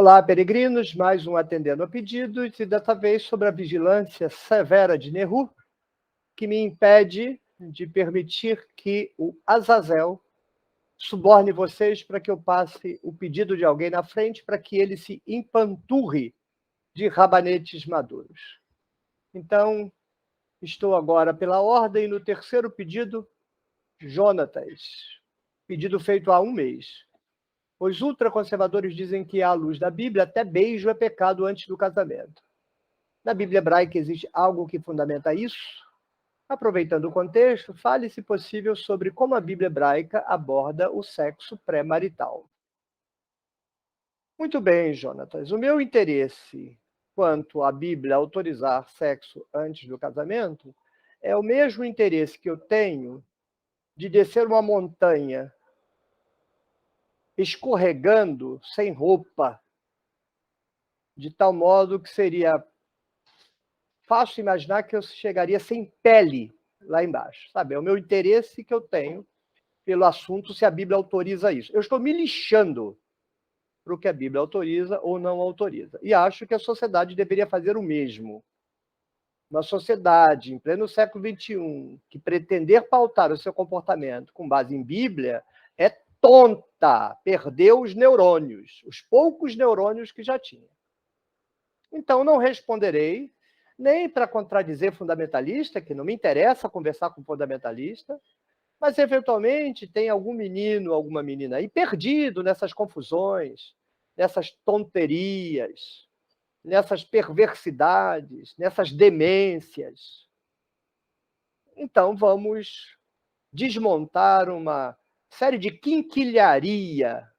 Olá, peregrinos, mais um Atendendo a Pedidos, e dessa vez sobre a vigilância severa de Nehu, que me impede de permitir que o Azazel suborne vocês para que eu passe o pedido de alguém na frente para que ele se empanturre de rabanetes maduros. Então, estou agora pela ordem no terceiro pedido, Jonatas, pedido feito há um mês. Os ultraconservadores dizem que, à luz da Bíblia, até beijo é pecado antes do casamento. Na Bíblia hebraica existe algo que fundamenta isso? Aproveitando o contexto, fale, se possível, sobre como a Bíblia hebraica aborda o sexo pré-marital. Muito bem, Jonatas. O meu interesse quanto à Bíblia autorizar sexo antes do casamento é o mesmo interesse que eu tenho de descer uma montanha escorregando sem roupa, de tal modo que seria fácil imaginar que eu chegaria sem pele lá embaixo, sabe? É o meu interesse que eu tenho pelo assunto, se a Bíblia autoriza isso. Eu estou me lixando para o que a Bíblia autoriza ou não autoriza. E acho que a sociedade deveria fazer o mesmo. Uma sociedade, em pleno século XXI, que pretender pautar o seu comportamento com base em Bíblia, é tonta, perdeu os neurônios, os poucos neurônios que já tinha. Então, não responderei nem para contradizer fundamentalista, que não me interessa conversar com fundamentalista, mas, eventualmente, tem algum menino, alguma menina aí perdido nessas confusões, nessas tonterias, nessas perversidades, nessas demências. Então, vamos desmontar uma série de quinquilharia,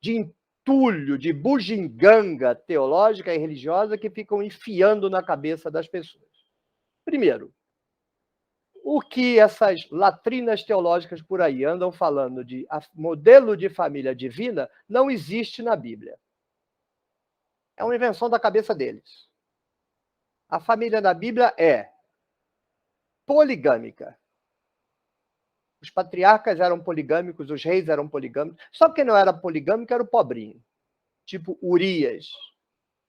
de entulho, de bugiganga teológica e religiosa que ficam enfiando na cabeça das pessoas. Primeiro, o que essas latrinas teológicas por aí andam falando de modelo de família divina não existe na Bíblia. É uma invenção da cabeça deles. A família na Bíblia é poligâmica. Os patriarcas eram poligâmicos, os reis eram poligâmicos. Só quem não era poligâmico era o pobrinho, tipo Urias,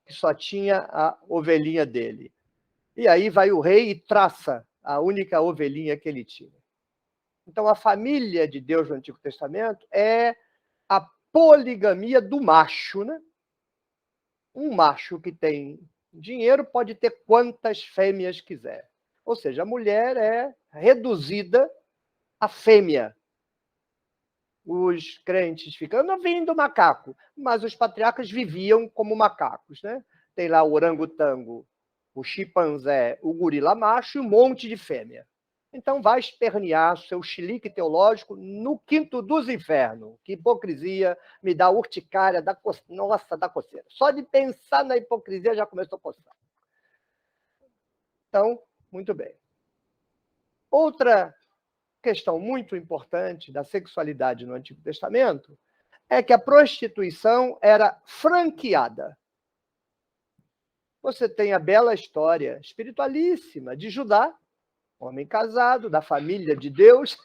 que só tinha a ovelhinha dele. E aí vai o rei e traça a única ovelhinha que ele tinha. Então, a família de Deus no Antigo Testamento é a poligamia do macho, né? Um macho que tem dinheiro pode ter quantas fêmeas quiser. Ou seja, a mulher é reduzida à fêmea. Os crentes ficam, eu não vim do macaco, mas os patriarcas viviam como macacos, né? Tem lá o orangotango, o chimpanzé, o gorila macho e um monte de fêmea. Então vai espernear seu chilique teológico no quinto dos infernos. Que hipocrisia, me dá urticária, nossa, dá coceira. Só de pensar na hipocrisia já começou a coçar. Então, muito bem. Outra questão muito importante da sexualidade no Antigo Testamento é que a prostituição era franqueada. Você tem a bela história espiritualíssima de Judá, homem casado, da família de Deus,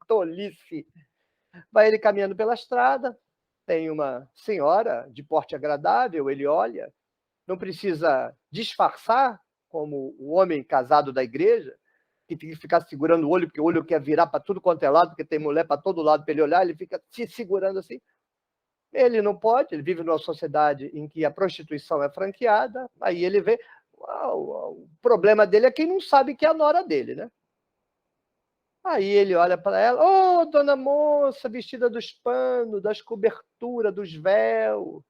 tolice. Vai ele caminhando pela estrada, tem uma senhora de porte agradável, ele olha, não precisa disfarçar como o homem casado da igreja, que tem que ficar segurando o olho, porque o olho quer virar para tudo quanto é lado, porque tem mulher para todo lado para ele olhar, ele fica se segurando assim. Ele não pode, ele vive numa sociedade em que a prostituição é franqueada, aí ele vê. O problema dele é quem não sabe que é a nora dele, né? Aí ele olha para ela, ô, dona moça, vestida dos panos, das coberturas, dos véus.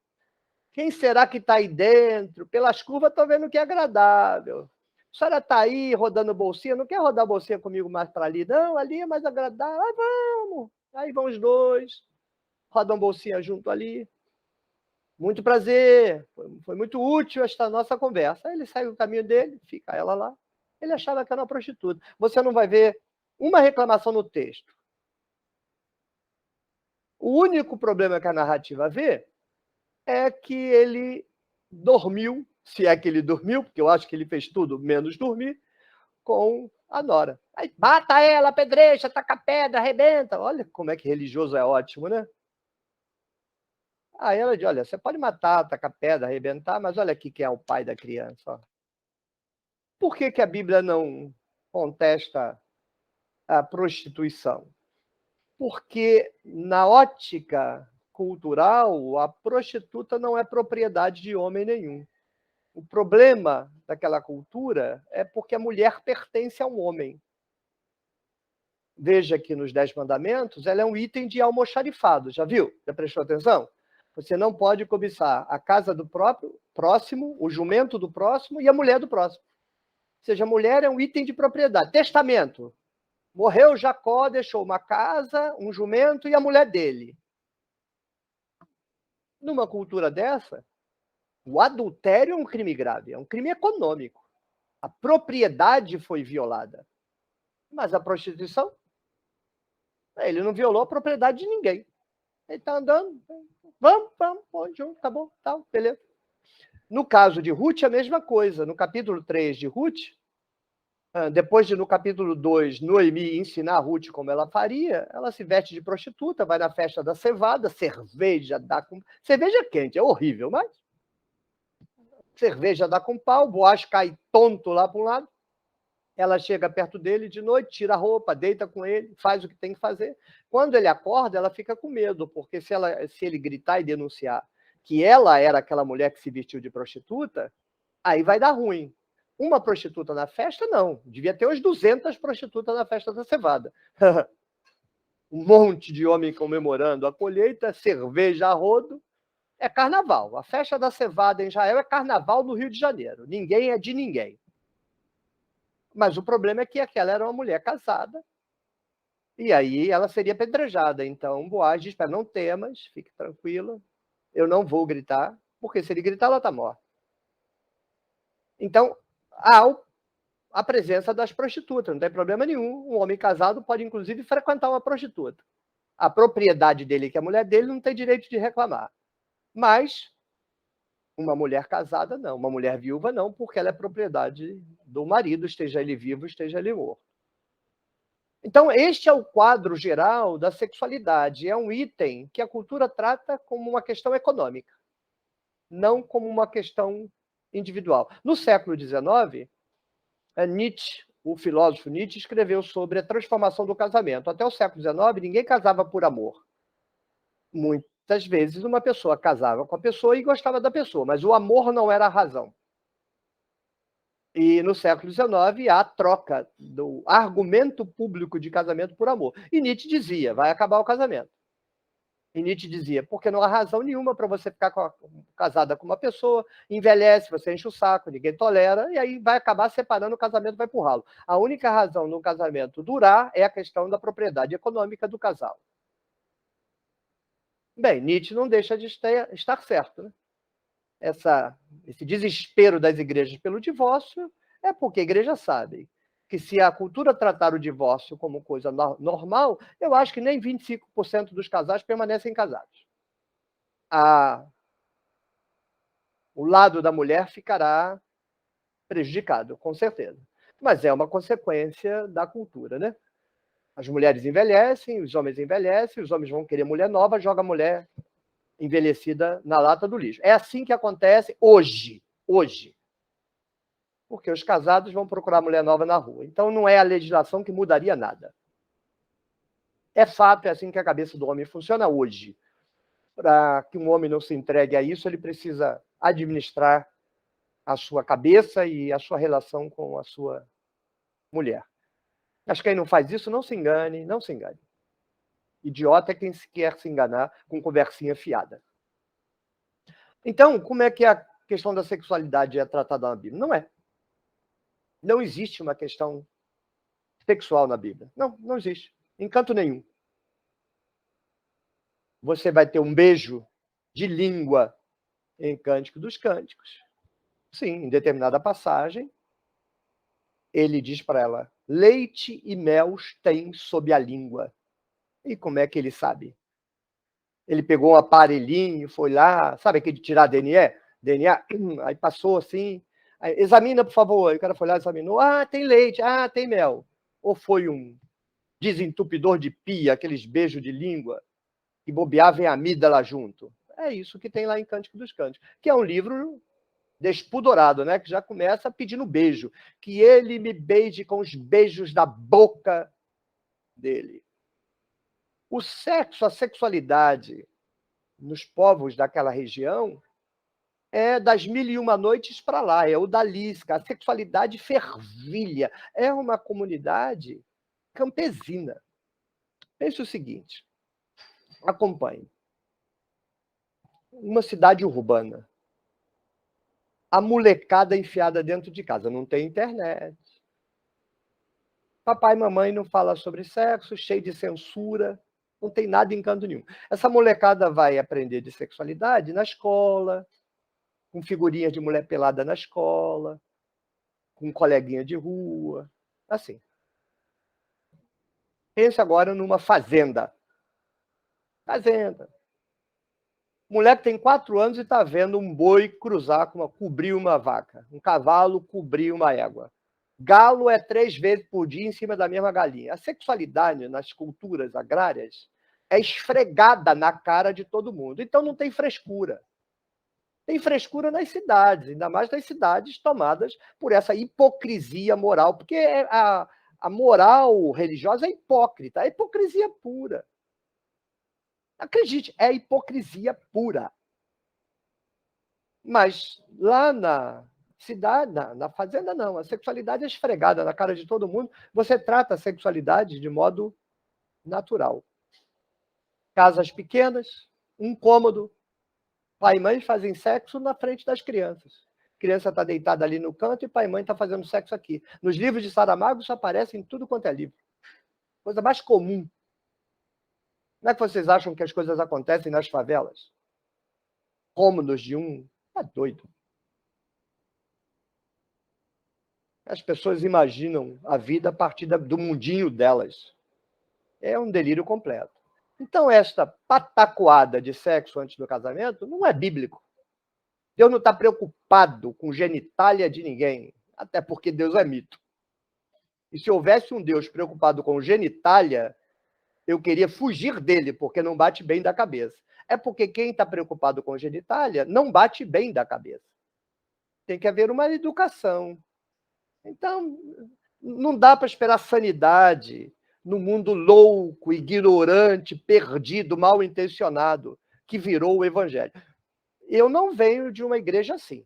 Quem será que está aí dentro? Pelas curvas estou vendo que é agradável. A senhora está aí rodando bolsinha, não quer rodar bolsinha comigo mais para ali? Não, ali é mais agradável. Aí vamos. Aí vão os dois, rodam bolsinha junto ali. Muito prazer, foi muito útil esta nossa conversa. Aí ele sai do caminho dele, fica ela lá. Ele achava que era uma prostituta. Você não vai ver uma reclamação no texto. O único problema que a narrativa vê é que ele dormiu, se é que ele dormiu, porque eu acho que ele fez tudo menos dormir, com a nora. Aí mata ela, apedreja, taca pedra, arrebenta. Olha como é que religioso é ótimo, né? Aí ela diz, olha, você pode matar, tacar pedra, arrebentar, mas olha aqui quem é o pai da criança. Ó. Por que a Bíblia não contesta a prostituição? Porque, na ótica cultural, a prostituta não é propriedade de homem nenhum. O problema daquela cultura é porque a mulher pertence a um homem. Veja que nos 10 Mandamentos, ela é um item de almoxarifado, já viu? Já prestou atenção? Você não pode cobiçar a casa do próprio próximo, o jumento do próximo e a mulher do próximo. Ou seja, a mulher é um item de propriedade. Testamento. Morreu Jacó, deixou uma casa, um jumento e a mulher dele. Numa cultura dessa, o adultério é um crime grave, é um crime econômico. A propriedade foi violada. Mas a prostituição, ele não violou a propriedade de ninguém. Ele está andando, vamos, junto, tá bom, tá, beleza. No caso de Ruth, a mesma coisa. No capítulo 3 de Ruth, depois de, no capítulo 2, Noemi ensinar a Ruth como ela faria, ela se veste de prostituta, vai na festa da cevada, cerveja dá com... Cerveja quente, é horrível, mas... Cerveja dá com pau, Boaz cai tonto lá para um lado, ela chega perto dele de noite, tira a roupa, deita com ele, faz o que tem que fazer. Quando ele acorda, ela fica com medo, porque se ele gritar e denunciar que ela era aquela mulher que se vestiu de prostituta, aí vai dar ruim. Uma prostituta na festa, não. Devia ter umas 200 prostitutas na festa da cevada. Um monte de homem comemorando a colheita, cerveja a rodo. É carnaval. A festa da cevada em Israel é carnaval no Rio de Janeiro. Ninguém é de ninguém. Mas o problema é que aquela era uma mulher casada, e aí ela seria apedrejada. Então, Boaz diz, não temas, fique tranquila, eu não vou gritar, porque se ele gritar, ela está morta. Então, há a presença das prostitutas, não tem problema nenhum. Um homem casado pode, inclusive, frequentar uma prostituta. A propriedade dele, que é a mulher dele, não tem direito de reclamar. Mas uma mulher casada, não. Uma mulher viúva, não, porque ela é propriedade do marido, esteja ele vivo, esteja ele morto. Então, este é o quadro geral da sexualidade. É um item que a cultura trata como uma questão econômica, não como uma questão individual. No século XIX, Nietzsche, o filósofo Nietzsche, escreveu sobre a transformação do casamento. Até o século XIX, ninguém casava por amor. Muitas vezes uma pessoa casava com a pessoa e gostava da pessoa, mas o amor não era a razão. E no século XIX há a troca do argumento público de casamento por amor. E Nietzsche dizia, vai acabar o casamento. E Nietzsche dizia, porque não há razão nenhuma para você ficar casada com uma pessoa, envelhece, você enche o saco, ninguém tolera, e aí vai acabar separando, o casamento vai pro ralo. A única razão no casamento durar é a questão da propriedade econômica do casal. Bem, Nietzsche não deixa de estar certo, né? Esse desespero das igrejas pelo divórcio é porque a igreja sabe que se a cultura tratar o divórcio como coisa normal, eu acho que nem 25% dos casais permanecem casados. O lado da mulher ficará prejudicado, com certeza. Mas é uma consequência da cultura, né? As mulheres envelhecem, os homens vão querer mulher nova, joga a mulher envelhecida na lata do lixo. É assim que acontece hoje. Porque os casados vão procurar mulher nova na rua. Então, não é a legislação que mudaria nada. É fato, é assim que a cabeça do homem funciona hoje. Para que um homem não se entregue a isso, ele precisa administrar a sua cabeça e a sua relação com a sua mulher. Mas quem não faz isso, não se engane, não se engane. Idiota é quem quer se enganar com conversinha fiada. Então, como é que a questão da sexualidade é tratada na Bíblia? Não é. Não existe uma questão sexual na Bíblia. Não existe. Em canto nenhum. Você vai ter um beijo de língua em Cântico dos Cânticos. Sim, em determinada passagem, ele diz para ela, leite e mel tem sob a língua. E como é que ele sabe? Ele pegou um aparelhinho, foi lá, sabe aquele de tirar DNA? Aí passou assim, aí, examina, por favor. Aí o cara foi lá, examinou, tem leite, tem mel. Ou foi um desentupidor de pia, aqueles beijos de língua, que bobeava em amígdala junto. É isso que tem lá em Cântico dos Cânticos, que é um livro despudorado, né? Que já começa pedindo beijo. Que ele me beije com os beijos da boca dele. O sexo, a sexualidade nos povos daquela região é das 1001 noites para lá, é odalisca, a sexualidade fervilha. É uma comunidade campesina. Pense o seguinte, acompanhe. Uma cidade urbana. A molecada enfiada dentro de casa, não tem internet. Papai e mamãe não falam sobre sexo, cheio de censura, não tem nada em canto nenhum. Essa molecada vai aprender de sexualidade na escola, com figurinhas de mulher pelada na escola, com coleguinha de rua, assim. Pense agora numa fazenda. Fazenda. Moleque tem 4 anos e está vendo um boi cruzar, cobrir uma vaca. Um cavalo cobrir uma égua. Galo é 3 vezes por dia em cima da mesma galinha. A sexualidade nas culturas agrárias é esfregada na cara de todo mundo. Então não tem frescura. Tem frescura nas cidades, ainda mais nas cidades tomadas por essa hipocrisia moral, porque a moral religiosa é hipócrita, é hipocrisia pura. Acredite, é hipocrisia pura. Mas lá na cidade, na fazenda, não. A sexualidade é esfregada na cara de todo mundo. Você trata a sexualidade de modo natural. Casas pequenas, um cômodo. Pai e mãe fazem sexo na frente das crianças. A criança está deitada ali no canto e pai e mãe está fazendo sexo aqui. Nos livros de Saramago isso aparece em tudo quanto é livro. Coisa mais comum. Como é que vocês acham que as coisas acontecem nas favelas? Cômodos de um... Tá doido. As pessoas imaginam a vida a partir do mundinho delas. É um delírio completo. Então, esta patacoada de sexo antes do casamento não é bíblico. Deus não está preocupado com genitália de ninguém, até porque Deus é mito. E se houvesse um Deus preocupado com genitália, eu queria fugir dele, porque não bate bem da cabeça. É porque quem está preocupado com genitália não bate bem da cabeça. Tem que haver uma educação. Então, não dá para esperar sanidade no mundo louco, ignorante, perdido, mal intencionado, que virou o evangelho. Eu não venho de uma igreja assim.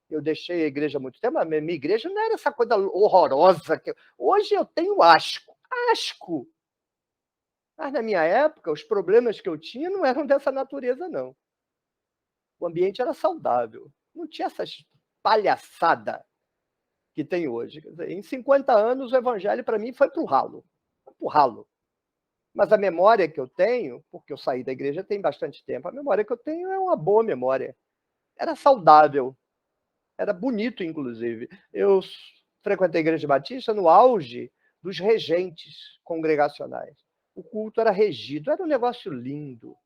Eu deixei a igreja há muito tempo, mas minha igreja não era essa coisa horrorosa. Hoje eu tenho asco. Asco! Mas na minha época, os problemas que eu tinha não eram dessa natureza, não. O ambiente era saudável. Não tinha essas palhaçada que tem hoje. Quer dizer, em 50 anos, o evangelho, para mim, foi para o ralo. Foi para o ralo. Mas a memória que eu tenho, porque eu saí da igreja tem bastante tempo, a memória que eu tenho é uma boa memória. Era saudável. Era bonito, inclusive. Eu frequentei a Igreja Batista no auge dos regentes congregacionais. O culto era regido, era um negócio lindo.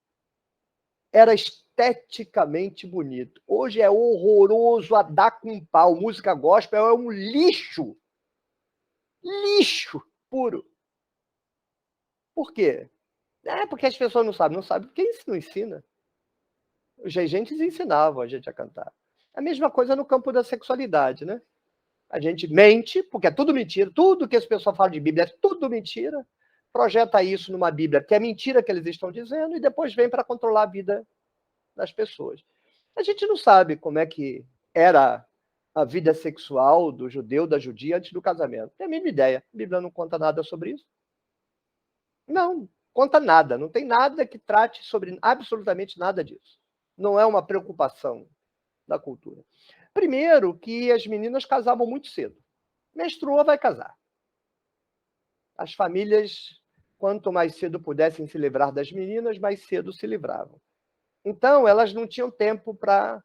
Era esteticamente bonito. Hoje é horroroso a dar com pau. Música gospel é um lixo. Lixo puro. Por quê? É porque as pessoas não sabem. Não sabem porque isso não ensina. Os regentes ensinavam a gente a cantar. A mesma coisa no campo da sexualidade, né? A gente mente, porque é tudo mentira. Tudo que as pessoas falam de Bíblia é tudo mentira. Projeta isso numa Bíblia, que é mentira que eles estão dizendo, e depois vem para controlar a vida das pessoas. A gente não sabe como é que era a vida sexual do judeu, da judia, antes do casamento. Tem a mínima ideia. A Bíblia não conta nada sobre isso. Não, conta nada. Não tem nada que trate sobre absolutamente nada disso. Não é uma preocupação da cultura. Primeiro, que as meninas casavam muito cedo. Menstruou, vai casar. As famílias, quanto mais cedo pudessem se livrar das meninas, mais cedo se livravam. Então, elas não tinham tempo para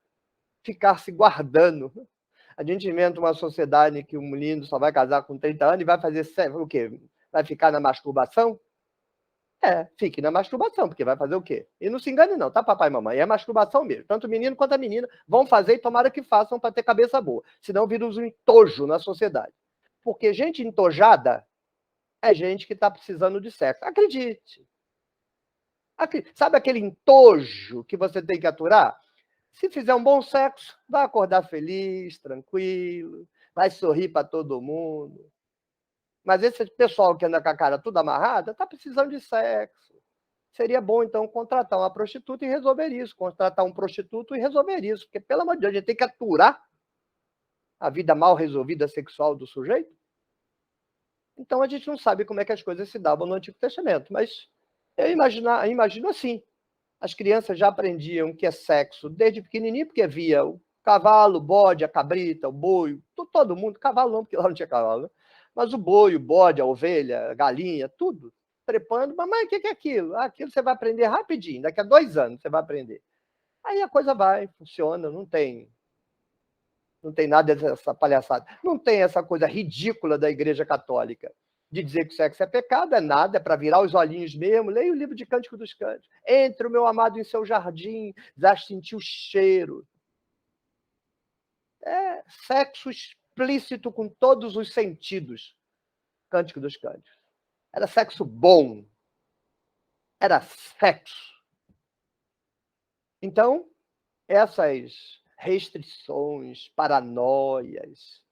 ficar se guardando. A gente inventa uma sociedade que o menino só vai casar com 30 anos e vai fazer o quê? Vai ficar na masturbação? Fique na masturbação, porque vai fazer o quê? E não se engane não, tá, papai e mamãe? É masturbação mesmo. Tanto o menino quanto a menina vão fazer e tomara que façam para ter cabeça boa. Senão vira um entojo na sociedade. Porque gente entojada é gente que está precisando de sexo. Acredite. Sabe aquele entojo que você tem que aturar? Se fizer um bom sexo, vai acordar feliz, tranquilo, vai sorrir para todo mundo. Mas esse pessoal que anda com a cara toda amarrada está precisando de sexo. Seria bom, então, contratar uma prostituta e resolver isso. Contratar um prostituto e resolver isso. Porque, pelo amor de Deus, a gente tem que aturar a vida mal resolvida sexual do sujeito. Então, a gente não sabe como é que as coisas se davam no Antigo Testamento. Mas eu imagino assim. As crianças já aprendiam o que é sexo desde pequenininho, porque via o cavalo, o bode, a cabrita, o boi, todo mundo, cavalo não, porque lá não tinha cavalo, né? Mas o boi, o bode, a ovelha, a galinha, tudo trepando. Mamãe, o que é aquilo? Aquilo você vai aprender rapidinho, daqui a 2 anos você vai aprender. Aí a coisa vai, funciona, não tem nada dessa palhaçada. Não tem essa coisa ridícula da Igreja Católica de dizer que o sexo é pecado, é nada, é para virar os olhinhos mesmo. Leia o livro de Cântico dos Cânticos. Entre o meu amado em seu jardim, já sentiu o cheiro. É sexo explícito com todos os sentidos. Cântico dos Cânticos. Era sexo bom. Era sexo. Então, essas restrições, paranoias,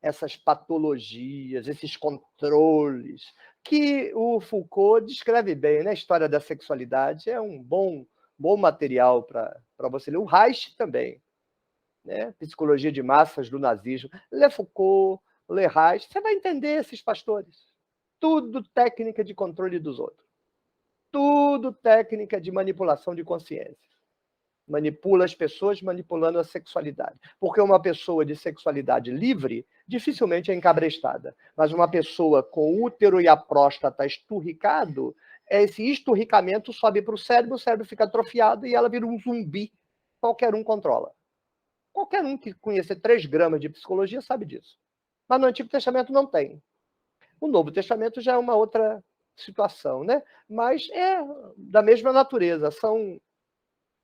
essas patologias, esses controles, que o Foucault descreve bem, né? A história da sexualidade é um bom material para você ler. O Reich também, né? Psicologia de massas do nazismo. Lê Foucault, lê Reich, você vai entender esses pastores. Tudo técnica de controle dos outros. Tudo técnica de manipulação de consciência. Manipula as pessoas manipulando a sexualidade. Porque uma pessoa de sexualidade livre dificilmente é encabrestada. Mas uma pessoa com o útero e a próstata esturricado, esse esturricamento sobe para o cérebro fica atrofiado e ela vira um zumbi. Qualquer um controla. Qualquer um que conhecer 3 gramas de psicologia sabe disso. Mas no Antigo Testamento não tem. O Novo Testamento já é uma outra situação, né? Mas é da mesma natureza. São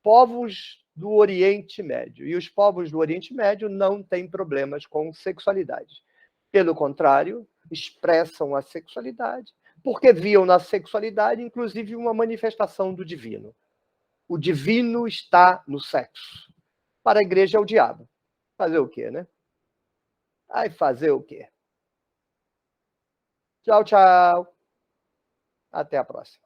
povos do Oriente Médio. E os povos do Oriente Médio não têm problemas com sexualidade. Pelo contrário, expressam a sexualidade, porque viam na sexualidade, inclusive, uma manifestação do divino. O divino está no sexo. Para a igreja é o diabo. Fazer o quê, né? Ai, fazer o quê? Tchau, tchau. Até a próxima.